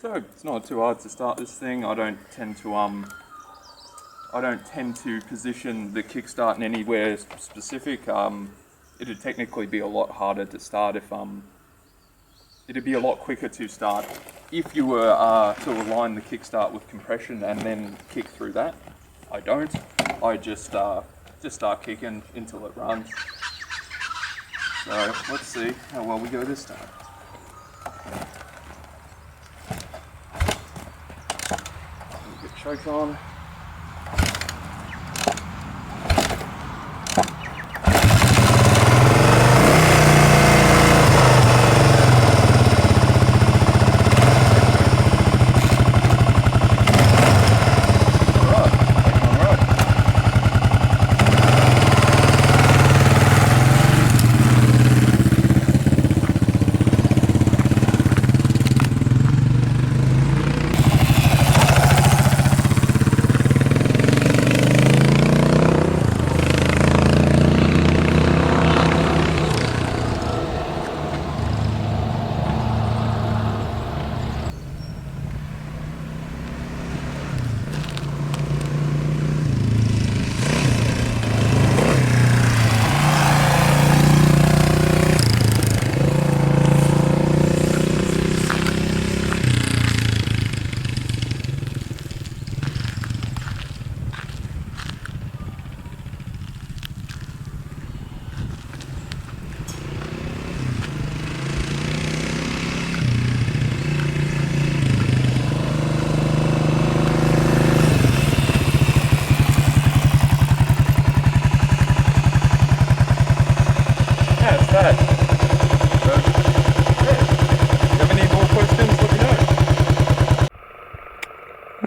So it's not too hard to start this thing. I don't tend to position the kickstart in anywhere specific. It'd technically be a lot harder to start if it'd be a lot quicker to start if you were to align the kickstart with compression and then kick through that. I don't. I just start kicking until it runs. So let's see how well we go this time. Get choke on.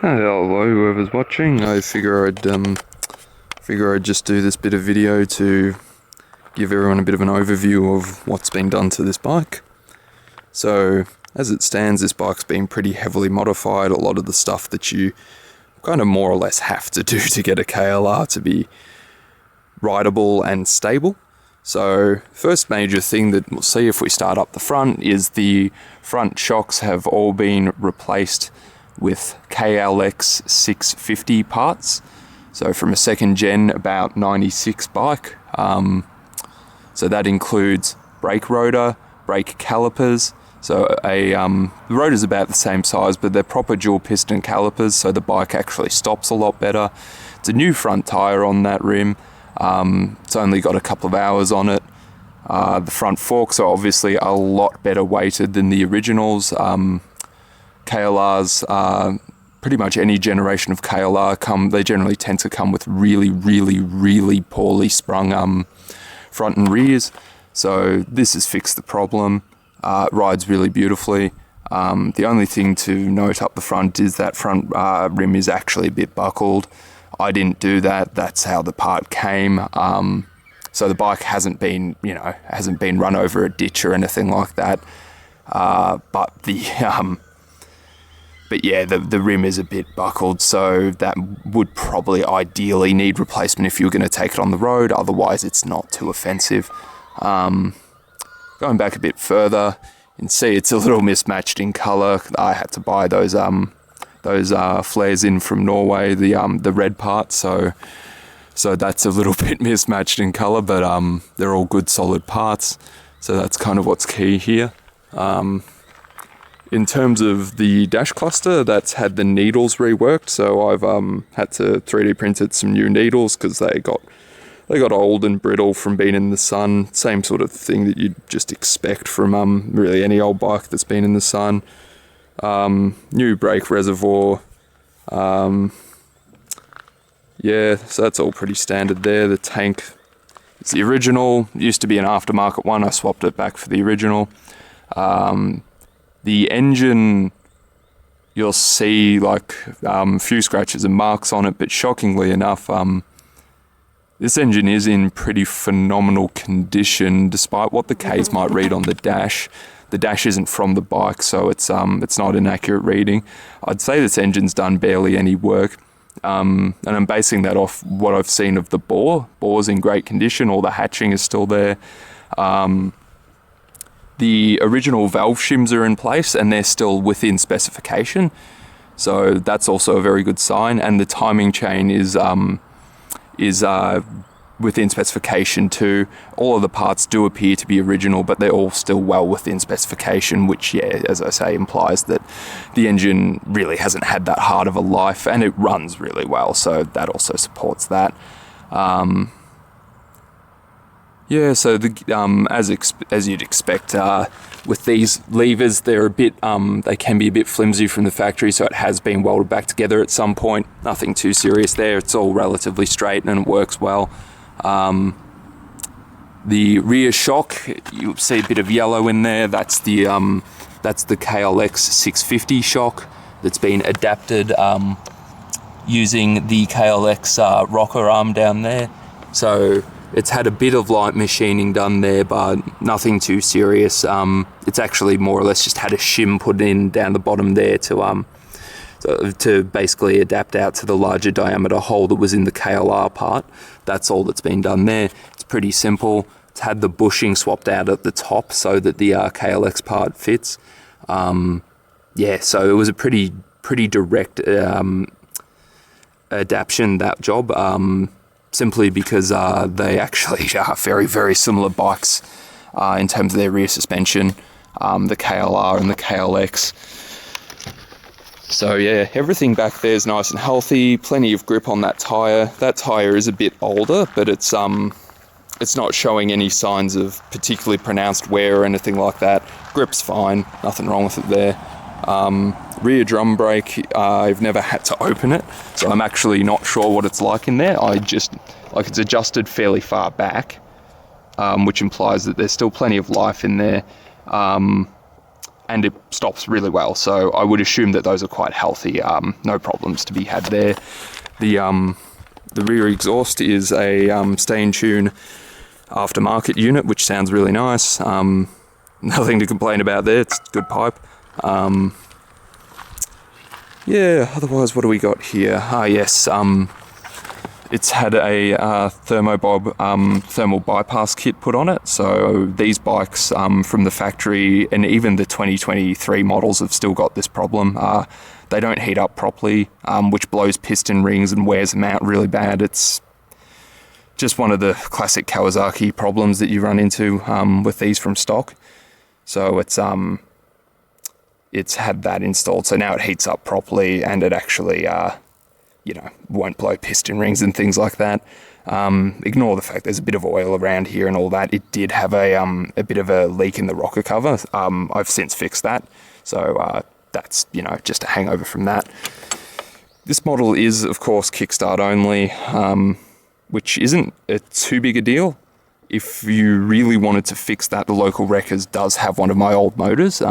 Hello, whoever's watching. I figure I'd just do this bit of video to give everyone a bit of an overview of what's been done to this bike. So, as it stands, this bike's been pretty heavily modified. A lot of the stuff that you kind of more or less have to do to get a KLR to be rideable and stable. So, first major thing that we'll see if we start up the front is the front shocks have all been replaced with KLX600 parts. So from a second gen about 96 bike. So that includes brake rotor, brake calipers. So the rotor's about the same size, but they're proper dual piston calipers, so the bike actually stops a lot better. It's a new front tire on that rim. It's only got a couple of hours on it. The front forks are obviously a lot better weighted than the originals. KLRs, pretty much any generation of KLR they generally tend to come with really poorly sprung front and rears. So this has fixed the problem. It rides really beautifully. The only thing to note up the front is that front rim is actually a bit buckled. I didn't do that. That's how the part came. So the bike hasn't been run over a ditch or anything like that. But yeah, the rim is a bit buckled, so that would probably ideally need replacement if you were going to take it on the road. Otherwise, it's not too offensive. Going back a bit further, you can see it's a little mismatched in colour. I had to buy those flares in from Norway, the red part, so that's a little bit mismatched in colour, but they're all good solid parts. So that's kind of what's key here. In terms of the dash cluster, that's had the needles reworked, so I've had to 3D printed some new needles because they got old and brittle from being in the sun. Same sort of thing that you'd just expect from really any old bike that's been in the sun. New brake reservoir. Yeah, so that's all pretty standard there. The tank is the original. It used to be an aftermarket one. I swapped it back for the original. The engine, you'll see like a few scratches and marks on it, but shockingly enough, this engine is in pretty phenomenal condition, despite what the Ks might read on the dash. The dash isn't from the bike, so it's not an accurate reading. I'd say this engine's done barely any work, and I'm basing that off what I've seen of the bore. Bore's in great condition, all the hatching is still there. The original valve shims are in place and they're still within specification. So that's also a very good sign. And the timing chain is within specification too. All of the parts do appear to be original, but they're all still well within specification, which, yeah, as I say, implies that the engine really hasn't had that hard of a life, and it runs really well, so that also supports that. Yeah, so as you'd expect, with these levers, they're a bit, they can be a bit flimsy from the factory, so it has been welded back together at some point. Nothing too serious there. It's all relatively straight and it works well. The rear shock, you'll see a bit of yellow in there. That's the KLX600 shock that's been adapted using the KLX rocker arm down there. So it's had a bit of light machining done there, but nothing too serious. It's actually more or less just had a shim put in down the bottom there to basically adapt out to the larger diameter hole that was in the KLR part. That's all that's been done there. It's pretty simple. It's had the bushing swapped out at the top so that the KLX part fits. Yeah, so it was a pretty direct adaptation, that job. Simply because they actually are very, very similar bikes in terms of their rear suspension, the KLR and the KLX. So yeah, everything back there is nice and healthy, plenty of grip on that tyre. That tyre is a bit older, but it's not showing any signs of particularly pronounced wear or anything like that. Grip's fine, nothing wrong with it there. Rear drum brake, I've never had to open it, so I'm actually not sure what it's like in there. It's adjusted fairly far back, which implies that there's still plenty of life in there, and it stops really well, so I would assume that those are quite healthy. No problems to be had there. The rear exhaust is a Stay in Tune aftermarket unit, which sounds really nice. Nothing to complain about there, it's a good pipe. Yeah, otherwise what do we got here? Yes, it's had a thermal bypass kit put on it. So these bikes from the factory, and even the 2023 models, have still got this problem. They don't heat up properly, which blows piston rings and wears them out really bad. It's just one of the classic Kawasaki problems that you run into with these from stock. So it's had that installed, so now it heats up properly, and it actually won't blow piston rings and things like that. Ignore the fact there's a bit of oil around here and all that. It did have a bit of a leak in the rocker cover. I've since fixed that, so that's just a hangover from that. This model is, of course, kickstart only, which isn't too big a deal. If you really wanted to fix that, the local Wreckers does have one of my old motors,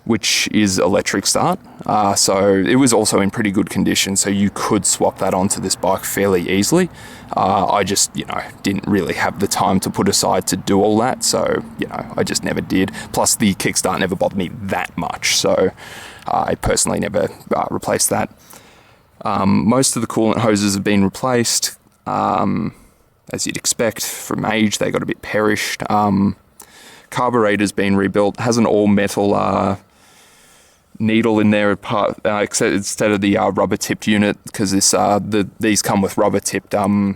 which is electric start. So it was also in pretty good condition, so you could swap that onto this bike fairly easily. I just, didn't really have the time to put aside to do all that, so, I just never did. Plus the kickstart never bothered me that much, so I personally never replaced that. Most of the coolant hoses have been replaced. As you'd expect from age, they got a bit perished. Carburetor's been rebuilt, has an all-metal needle in there instead of the rubber-tipped unit, because these come with rubber-tipped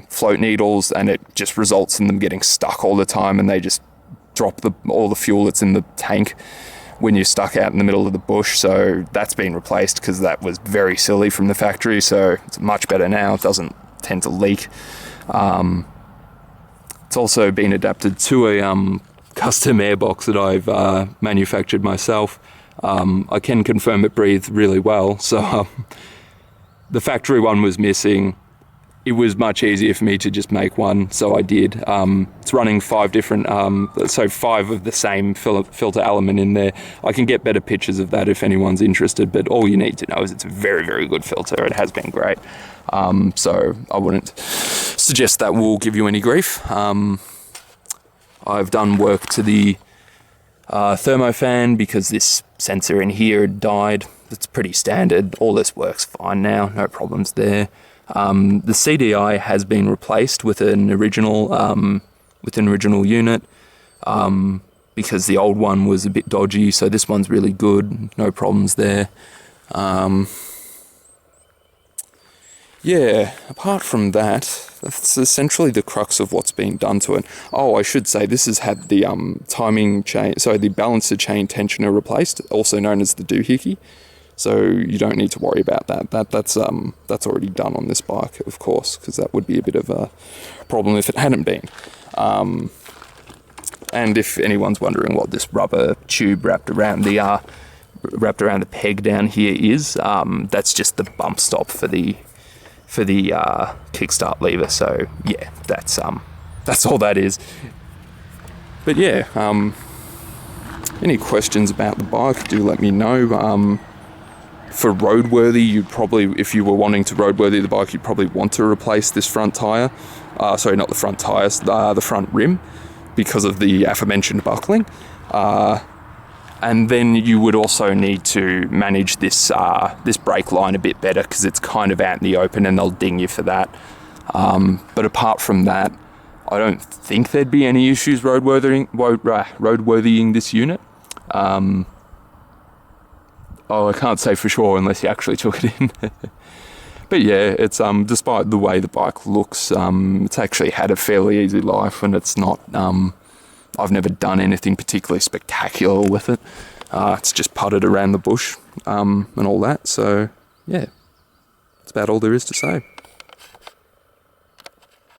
float needles, and it just results in them getting stuck all the time, and they just drop all the fuel that's in the tank when you're stuck out in the middle of the bush. So that's been replaced because that was very silly from the factory, so it's much better now. It doesn't tend to leak. It's also been adapted to a custom airbox that I've manufactured myself. I can confirm it breathed really well, so the factory one was missing. It was much easier for me to just make one, so I did. It's running 5 different, 5 of the same filter element in there. I can get better pictures of that if anyone's interested, but all you need to know is it's a very, very good filter. It has been great. So I wouldn't suggest that will give you any grief. I've done work to the thermofan because this sensor in here died. It's pretty standard. All this works fine now, no problems there. The CDI has been replaced with an original unit. because the old one was a bit dodgy, so this one's really good, no problems there. Yeah, apart from that, that's essentially the crux of what's been done to it. Oh, I should say this has had the timing chain, so the balancer chain tensioner replaced, also known as the doohickey. So you don't need to worry about that. That's already done on this bike, of course, because that would be a bit of a problem if it hadn't been. And if anyone's wondering what this rubber tube wrapped around the peg down here is, that's just the bump stop for the kickstart lever. So yeah, that's all that is. But yeah, any questions about the bike, do let me know. For roadworthy, you'd probably, if you were wanting to roadworthy the bike, you'd probably want to replace this front tyre. Sorry, not the front tyres, the front rim, because of the aforementioned buckling. And then you would also need to manage this brake line a bit better, because it's kind of out in the open and they'll ding you for that. But apart from that, I don't think there'd be any issues roadworthying this unit. I can't say for sure unless you actually took it in. But yeah, it's despite the way the bike looks, it's actually had a fairly easy life, and it's not. I've never done anything particularly spectacular with it. It's just putted around the bush and all that. So yeah, that's about all there is to say.